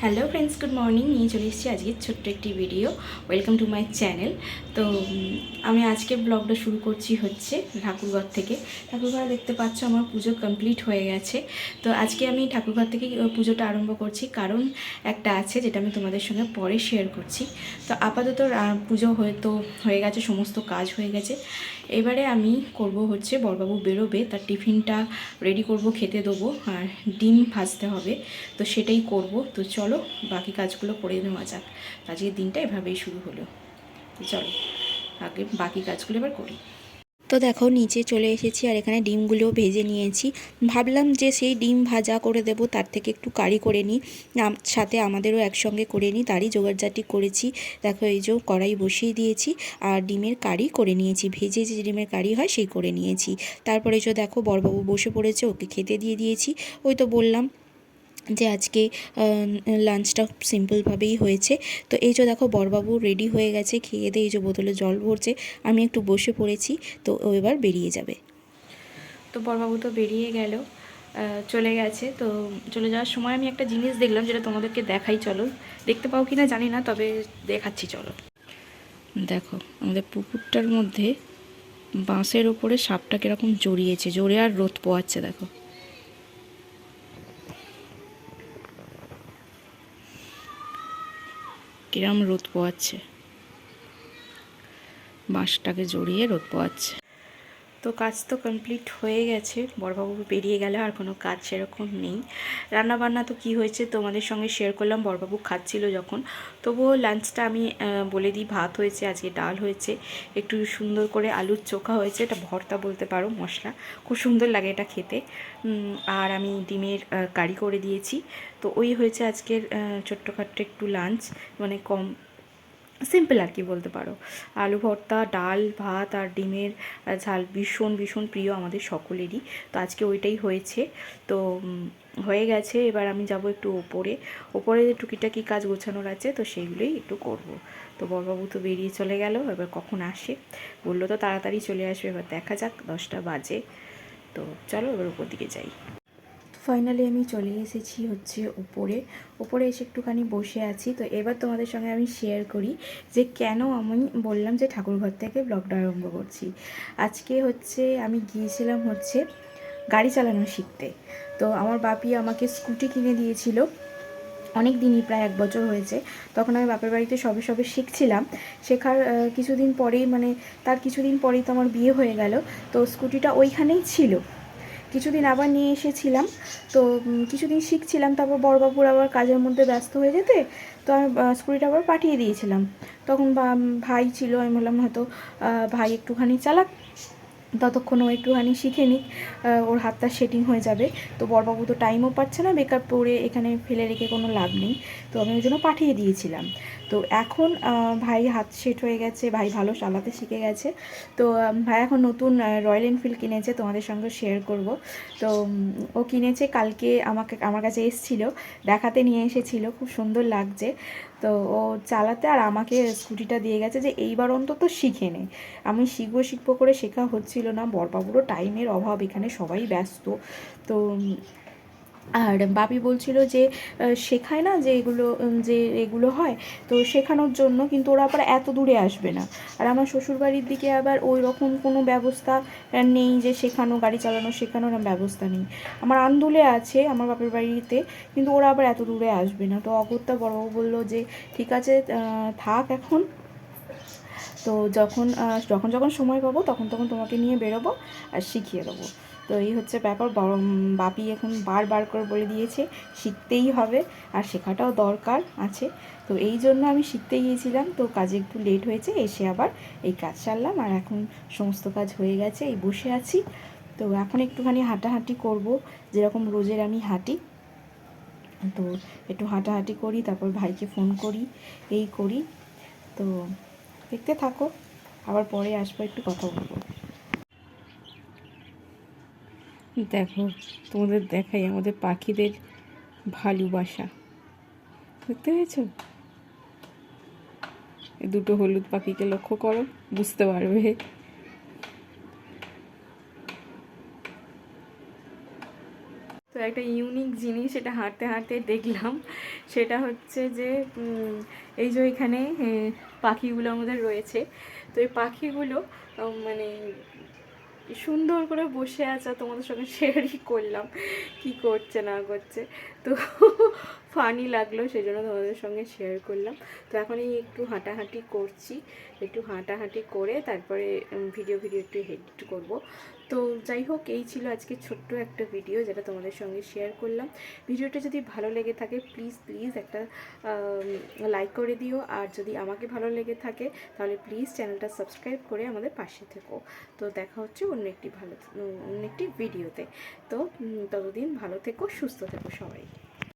Hello friends, good morning. নিয়ে চলে এসেছি আজকে ছোট্ট একটি video. Welcome to my channel. তো আমি আজকে ব্লগটা শুরু করছি হচ্ছে ঠাকুরঘর থেকে। ঠাকুরঘর দেখতে পাচ্ছ আমার পুজো কমপ্লিট হয়ে গেছে। তো আজকে আমি ঠাকুরঘর থেকে পুজোটা আরম্ভ করছি, কারণ একটা আছে যেটা আমি তোমাদের সঙ্গে পরে শেয়ার করছি। তো আপাতত পুজো হয়ে গেছে, সমস্ত কাজ হয়ে গেছে। এবারে আমি করব হচ্ছে বড়বাবু বেরোবে, তার টিফিনটা রেডি করব, খেতে দেবো, আর ডিম ভাজতে হবে। তো সেটাই করব। তো চলো বাকি কাজগুলো করে নেওয়া যাক। আজকের দিনটা এভাবেই শুরু হলো। তো চলো আগে বাকি কাজগুলো এবার করি। তো দেখো নিচে চলে এসেছি, আর এখানে ডিমগুলোও ভেজে নিয়েছি। ভাবলাম যে সেই ডিম ভাজা করে দেব, তার থেকে একটু কারি করে নিই, সাথে আমাদেরও একসঙ্গে করে নিই, তারই জোগাড়জাটি করেছি। দেখো এই যে কড়াই বসিয়ে দিয়েছি, আর ডিমের কারি করে নিয়েছি, ভেজে যে ডিমের কারি হয় সেই করে নিয়েছি। তারপরে যে দেখো বড়বাবু বসে পড়েছে, ওকে খেতে দিয়ে দিয়েছি। ওই তো বললাম যে আজকে লাঞ্চটা সিম্পলভাবেই হয়েছে। তো এই যে দেখো বড়বাবু রেডি হয়ে গেছে, খেয়ে দিয়ে এই যে বোতলে জল ভরছে, আমি একটু বসে পড়েছি। তো ও এবার বেরিয়ে যাবে। তো বড়বাবু তো বেরিয়ে গেল, চলে গেছে। তো চলে যাওয়ার সময় আমি একটা জিনিস দেখলাম, যেটা তোমাদেরকে দেখাই, চলো দেখতে পাও কি না জানি না, তবে দেখাচ্ছি চলো। দেখো আমাদের পুকুরটার মধ্যে বাঁশের ওপরে সাপটা কীরকম জড়িয়েছে, জোরে আর রোদ পোয়াচ্ছে। দেখো কিরম রোদ পোয়াচ্ছে, বাঁশটাকে জড়িয়ে রোদ পোয়াচ্ছে। তো কাজ তো কমপ্লিট হয়ে গেছে, বড়বাবু বেরিয়ে গেলে আর কোনো কাজ সেরকম নেই। রান্নাবান্না তো কি হয়েছে তোমাদের সঙ্গে শেয়ার করলাম বড়বাবু খাচ্ছিল যখন। তবুও লাঞ্চটা আমি বলে দিই, ভাত হয়েছে, আজকে ডাল হয়েছে, একটু সুন্দর করে আলুর চোখা হয়েছে, এটা ভর্তা বলতে পারো, মশলা খুব সুন্দর লাগে এটা খেতে। আর আমি ডিমের কারি করে দিয়েছি। তো ওই হয়েছে আজকের ছোট্টখাট্ট একটু লাঞ্চ, মানে কম সিম্পল আর কি বলতে পারো। আলু ভর্তা, ডাল, ভাত আর ডিমের ঝাল ভীষণ ভীষণ প্রিয় আমাদের সকলেরই। তো আজকে ওইটাই হয়েছে। তো হয়ে গেছে, এবার আমি যাব একটু ওপরে টুকিটাকি কাজ গোছানোর আছে, তো সেইগুলোই একটু করব। তো বড়বাবু তো বেরিয়ে চলে গেল, এবার কখন আসে, বললো তো তাড়াতাড়ি চলে আসবে, এবার দেখা যাক, 10টা বাজে। তো চলো এবার উপর দিকে যাই। ফাইনালি আমি চলে এসেছি হচ্ছে ওপরে এসে একটুখানি বসে আছি। তো এবার তোমাদের সঙ্গে আমি শেয়ার করি যে কেন আমি বললাম যে ঠাকুরঘর থেকে ব্লগটা আরম্ভ করছি। আজকে হচ্ছে আমি গিয়েছিলাম হচ্ছে গাড়ি চালানো শিখতে। তো আমার বাপি আমাকে স্কুটি কিনে দিয়েছিল অনেক দিনই, প্রায় 1 বছর হয়েছে। তখন আমি বাপের বাড়িতে সবে সবে শিখছিলাম। শেখার কিছুদিন পরেই, মানে তার কিছুদিন পরেই তো আমার বিয়ে হয়ে গেল। তো স্কুটিটা ওইখানেই ছিল, কিছুদিন আবার নিয়ে এসেছিলাম। তো কিছুদিন শিখছিলাম, তারপর বড়বাবুর আবার কাজের মধ্যে ব্যস্ত হয়ে যেতে, তো আমি স্কুটিটা আবার পাঠিয়ে দিয়েছিলাম। তখন ভাই ছিল, আমি বললাম হয়তো ভাই একটুখানি চালাক, ততক্ষণ ও একটুখানি শিখে নিক, ওর হাতটা সেটিং হয়ে যাবে। তো বড়বাবু তো টাইমও পাচ্ছে না, বেকার পড়ে এখানে ফেলে রেখে কোনো লাভ নেই। তো আমি ওই জন্য পাঠিয়ে দিয়েছিলাম। তো এখন ভাই হাত সেট হয়ে গেছে, ভাই ভালো চালাতে শিখে গেছে। তো ভাই এখন নতুন রয়্যাল এনফিল্ড কিনেছে, তোমাদের সঙ্গে শেয়ার করব। তো ও কিনেছে, কালকে আমার কাছে এসেছিলো, দেখাতে নিয়ে এসেছিল, খুব সুন্দর লাগছে। তো ও চালাতে আর আমাকে স্কুটিটা দিয়ে গেছে যে এইবার অন্তত শিখে নে। আমি শিখবো করে শেখা হচ্ছিল না, বড়বাবুরও টাইমের অভাব, এখানে সবাই ব্যস্ত। তো আর বাপি বলছিল যে শেখায় না, যে এগুলো হয়, তো শেখানোর জন্য, কিন্তু ওরা আবার এত দূরে আসবে না। আর আমার শ্বশুরবাড়ির দিকে আবার ওই রকম কোনো ব্যবস্থা নেই যে গাড়ি চালানো শেখানোর ব্যবস্থা নেই। আমার আন্দুলে আছে আমার বাপের বাড়িতে, কিন্তু ওরা আবার এত দূরে আসবে না। তো অগত্যা বড়বাবু বললো যে ঠিক আছে, থাক এখন। তো যখন যখন সময় পাবো তখন তখন তোমাকে নিয়ে বেরোবো আর শিখিয়ে দেবো। তো এই হচ্ছে ব্যাপার। বাপি এখন বারবার করে বলে দিয়েছে শিখতেই হবে, আর শেখাটাও দরকার আছে। তো এই জন্য আমি শিখতে গিয়েছিলাম। তো কাজে একটু লেট হয়েছে, এসে আবার এই কাজ সারলাম, আর এখন সমস্ত কাজ হয়ে গেছে, এই বসে আছি। তো এখন একটুখানি হাঁটাহাঁটি করব, যেরকম রোজের আমি হাঁটি। তো একটু হাঁটাহাঁটি করি, তারপর ভাইকে ফোন করি, এই করি। তো দেখতে থাকো, আবার পরে আসবো, একটু কথা বলবো। দেখো তোমাদের দেখাই আমাদের পাখিদের ভালোবাসা, দেখতে পেয়েছো? এই দুটো হলুদ পাখিকে লক্ষ্য করো, বুঝতে পারবে। তো একটা ইউনিক জিনিস এটা হাঁটতে হাঁটতে দেখলাম। সেটা হচ্ছে যে এই যে এখানে পাখিগুলো আমাদের রয়েছে। তো এই পাখিগুলো মানে সুন্দর করে বসে আছে, তোমাদের সঙ্গে শেয়ারই করলাম কি করছে না করছে। তো ফানি লাগলো, সেই জন্য তোমাদের সঙ্গে শেয়ার করলাম। তো এখন এই একটু হাঁটাহাঁটি করছি, একটু হাঁটাহাঁটি করে তারপরে ভিডিও একটু এডিট করব। তো যাই হোক, এই ছিল আজকে ছোট্ট একটা ভিডিও যেটা তোমাদের সঙ্গে শেয়ার করলাম। ভিডিওটা যদি ভালো লেগে থাকে প্লিজ একটা লাইক করে দিও, আর যদি আমাকে ভালো লেগে থাকে তাহলে প্লিজ চ্যানেলটা সাবস্ক্রাইব করে আমাদের পাশে থেকো। তো দেখা হচ্ছে অন্য একটি ভিডিওতে। তো ততদিন ভালো থেকো, সুস্থ থেকো সবাই।